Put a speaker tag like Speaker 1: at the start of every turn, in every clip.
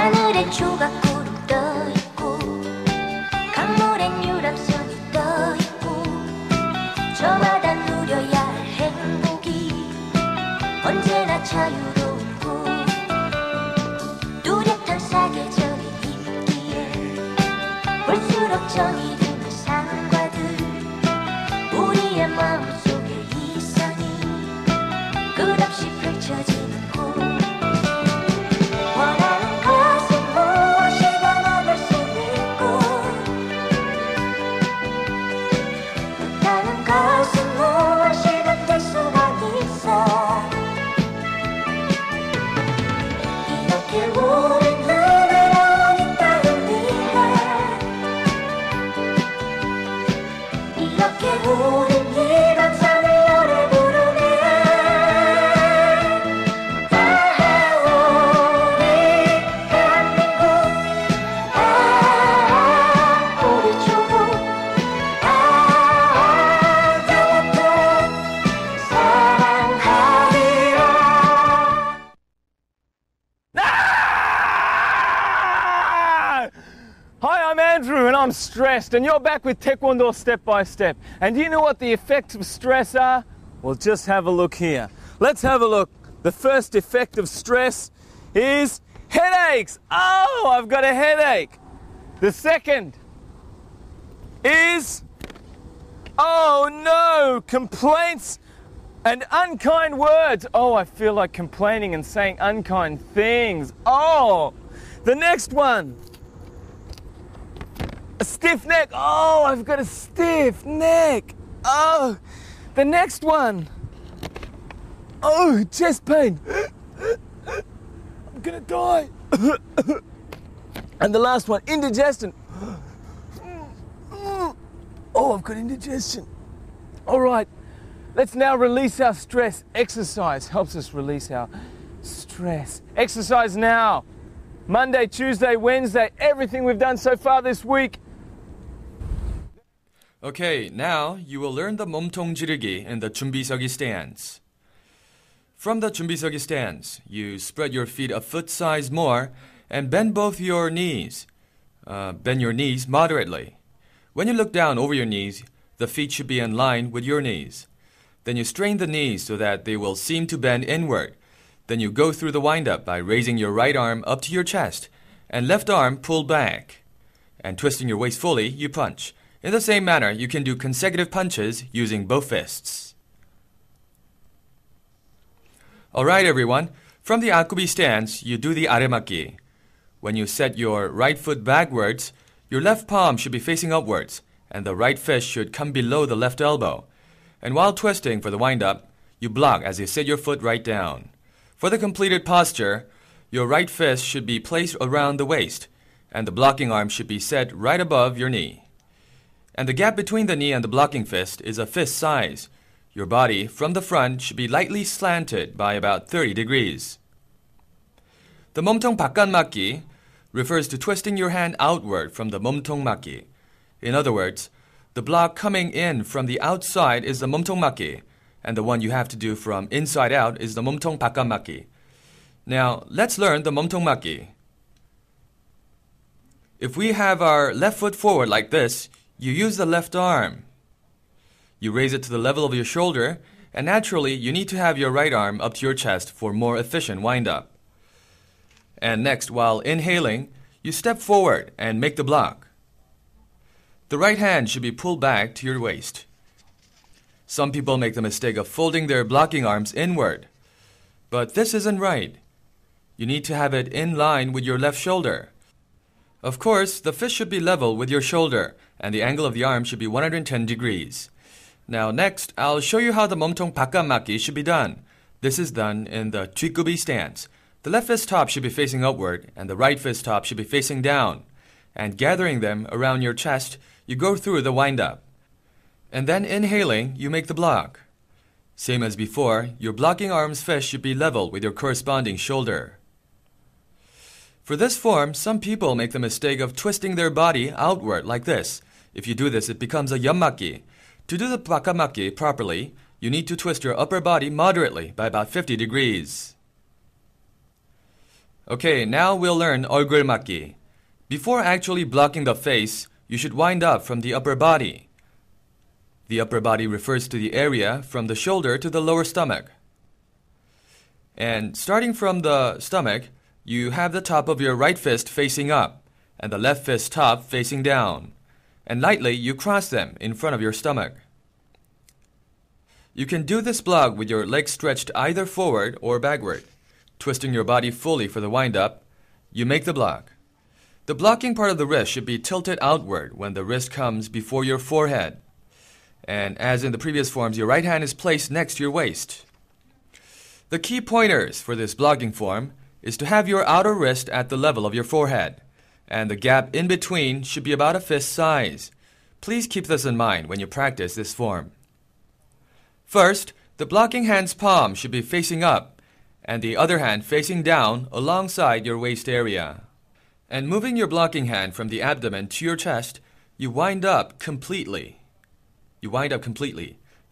Speaker 1: 하늘에 조각구름 떠있고 강물엔 유람선이 떠있고 저마다 누려야 할 행복이 언제나 자유로웠고 뚜렷한 사계절이 있기에 볼수록 정이 드는 산과들 우리의 마음속에 이상이 끝없이 펼쳐지는 곳 원하는 것은 무엇이든 얻을 수 있고 뜻하는 것은 무엇이든 될 수가 있어 이렇게 우린 흐르러온 이 땅을 위해 이렇게 우린 이 밤산을 노래 부르네
Speaker 2: Hi, I'm Andrew and I'm stressed, and you're back with Taekwondo Step by Step. And do you know what the effects of stress are? Well, just have a look here. Let's have a look. The first effect of stress is headaches. Oh, I've got a headache. The second is, oh no, complaints and unkind words. Oh, I feel like complaining and saying unkind things. Oh, the next one. A stiff neck. Oh, I've got a stiff neck. Oh, the next one. Oh, chest pain. I'm gonna die. And the last one, indigestion. Oh, I've got indigestion. All right, let's now release our stress. Exercise helps us release our stress. Exercise now. Monday, Tuesday, Wednesday, everything we've done so far this week.
Speaker 3: Okay, now you will learn the 몸통 지르기 in the 준비서기 stance. From the 준비서기 stance, you spread your feet a foot size more and bend both your knees. Bend your knees moderately. When you look down over your knees, the feet should be in line with your knees. Then you strain the knees so that they will seem to bend inward. Then you go through the wind-up by raising your right arm up to your chest and left arm pulled back. And twisting your waist fully, you punch. In the same manner, you can do consecutive punches using both fists. Alright everyone, from the akubi stance, you do the aremaki. When you set your right foot backwards, your left palm should be facing upwards, and the right fist should come below the left elbow. And while twisting for the wind-up, you block as you set your foot right down. For the completed posture, your right fist should be placed around the waist, and the blocking arm should be set right above your knee. And the gap between the knee and the blocking fist is a fist size. Your body, from the front, should be lightly slanted by about 30 degrees. The 몸통 바깥맞기 refers to twisting your hand outward from the 몸통 맞기. In other words, the block coming in from the outside is the 몸통 맞기, and the one you have to do from inside out is the 몸통 바깥맞기. Now, let's learn the 몸통 맞기. If we have our left foot forward like this, you use the left arm. You raise it to the level of your shoulder, and naturally, you need to have your right arm up to your chest for more efficient wind-up. And next, while inhaling, you step forward and make the block. The right hand should be pulled back to your waist. Some people make the mistake of folding their blocking arms inward, but this isn't right. You need to have it in line with your left shoulder. Of course, the fist should be level with your shoulder, and the angle of the arm should be 110 degrees. Now next, I'll show you how the 몸통 바깥맞기 should be done. This is done in the 뒷굽이 stance. The left fist top should be facing upward, and the right fist top should be facing down. And gathering them around your chest, you go through the wind-up. And then inhaling, you make the block. Same as before, your blocking arm's fist should be level with your corresponding shoulder. For this form, some people make the mistake of twisting their body outward like this. If you do this, it becomes a 옆맞기. To do the 바깥맞기 properly, you need to twist your upper body moderately by about 50 degrees. Okay, now we'll learn 얼굴 맞기. Before actually blocking the face, you should wind up from the upper body. The upper body refers to the area from the shoulder to the lower stomach. And starting from the stomach, you have the top of your right fist facing up and the left fist top facing down. And lightly, you cross them in front of your stomach. You can do this block with your legs stretched either forward or backward. Twisting your body fully for the wind-up, you make the block. The blocking part of the wrist should be tilted outward when the wrist comes before your forehead. And as in the previous forms, your right hand is placed next to your waist. The key pointers for this blocking form is to have your outer wrist at the level of your forehead, and the gap in between should be about a fist size. Please keep this in mind when you practice this form. First, the blocking hand's palm should be facing up, and the other hand facing down alongside your waist area. And moving your blocking hand from the abdomen to your chest, you wind up completely.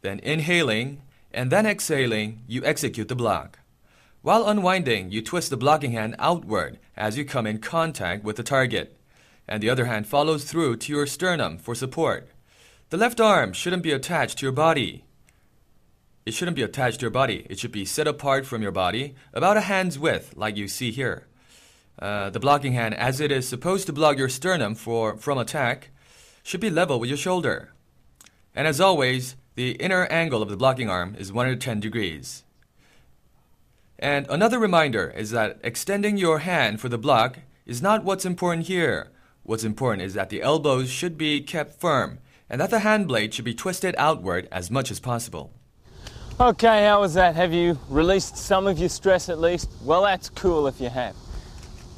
Speaker 3: Then inhaling, and then exhaling, you execute the block. While unwinding, you twist the blocking hand outward as you come in contact with the target, and the other hand follows through to your sternum for support. The left arm shouldn't be attached to your body. It should be set apart from your body, about a hand's width, like you see here. The blocking hand, as it is supposed to block your sternum from attack, should be level with your shoulder. And as always, the inner angle of the blocking arm is 110 degrees. And another reminder is that extending your hand for the block is not what's important here. What's important is that the elbows should be kept firm and that the hand blade should be twisted outward as much as possible.
Speaker 2: Okay, how was that? Have you released some of your stress at least? Well, that's cool if you have.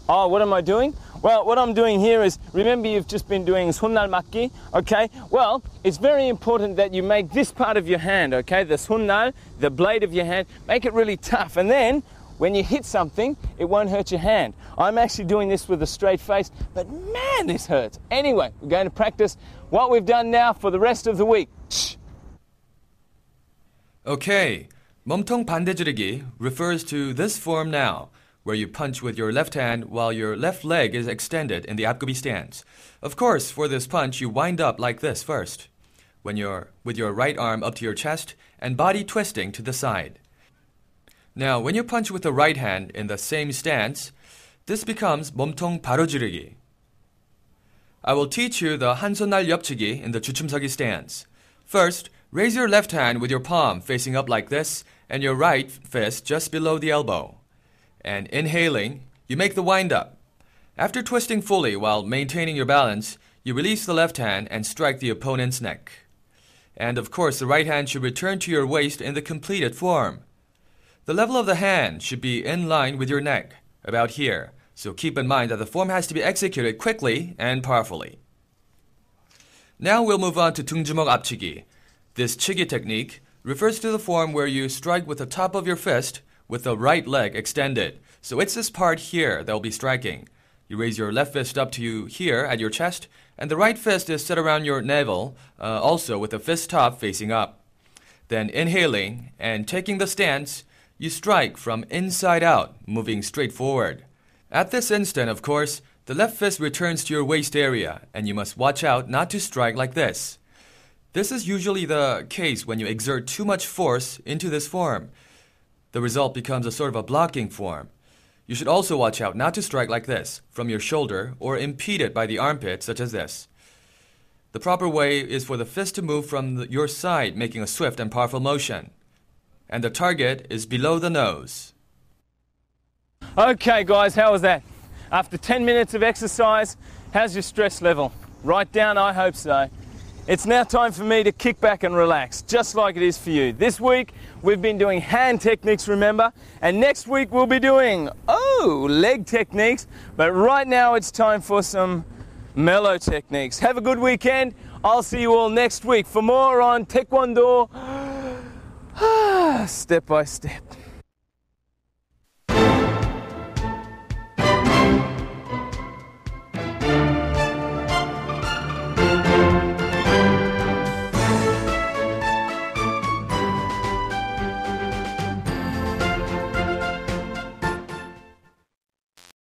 Speaker 2: Oh, what am I doing? Well, what I'm doing here is, remember you've just been doing 손날 맞기, okay? Well, it's very important that you make this part of your hand, okay? The 손날, the blade of your hand, make it really tough. And then, when you hit something, it won't hurt your hand. I'm actually doing this with a straight face, but man, this hurts. Anyway, we're going to practice what we've done now for the rest of the week.
Speaker 3: Okay, 몸통 반대지르기 refers to this form now, where you punch with your left hand while your left leg is extended in the 앞굽이 stance. Of course, for this punch, you wind up like this first, with your right arm up to your chest and body twisting to the side. Now, when you punch with the right hand in the same stance, this becomes 몸통 바로지르기. I will teach you the 한손날 옆치기 in the 주춤서기 stance. First, raise your left hand with your palm facing up like this and your right fist just below the elbow. And inhaling, you make the wind-up. After twisting fully while maintaining your balance, you release the left hand and strike the opponent's neck. And of course, the right hand should return to your waist in the completed form. The level of the hand should be in line with your neck, about here, so keep in mind that the form has to be executed quickly and powerfully. Now we'll move on to 등주먹 앞치기. This 치기 technique refers to the form where you strike with the top of your fist with the right leg extended. So it's this part here that will be striking. You raise your left fist up to you here at your chest, and the right fist is set around your navel, also with the fist top facing up. Then inhaling and taking the stance, you strike from inside out, moving straight forward. At this instant, of course, the left fist returns to your waist area, and you must watch out not to strike like this. This is usually the case when you exert too much force into this form. The result becomes a sort of a blocking form. You should also watch out not to strike like this, from your shoulder, or impede it by the armpit, such as this. The proper way is for the fist to move from your side, making a swift and powerful motion. And the target is below the nose.
Speaker 2: Okay guys, how was that? After 10 minutes of exercise, how's your stress level? Right down, I hope so. It's now time for me to kick back and relax, just like it is for you. This week, we've been doing hand techniques, remember? And next week, we'll be doing, leg techniques. But right now, it's time for some mellow techniques. Have a good weekend. I'll see you all next week for more on Taekwondo, step by step.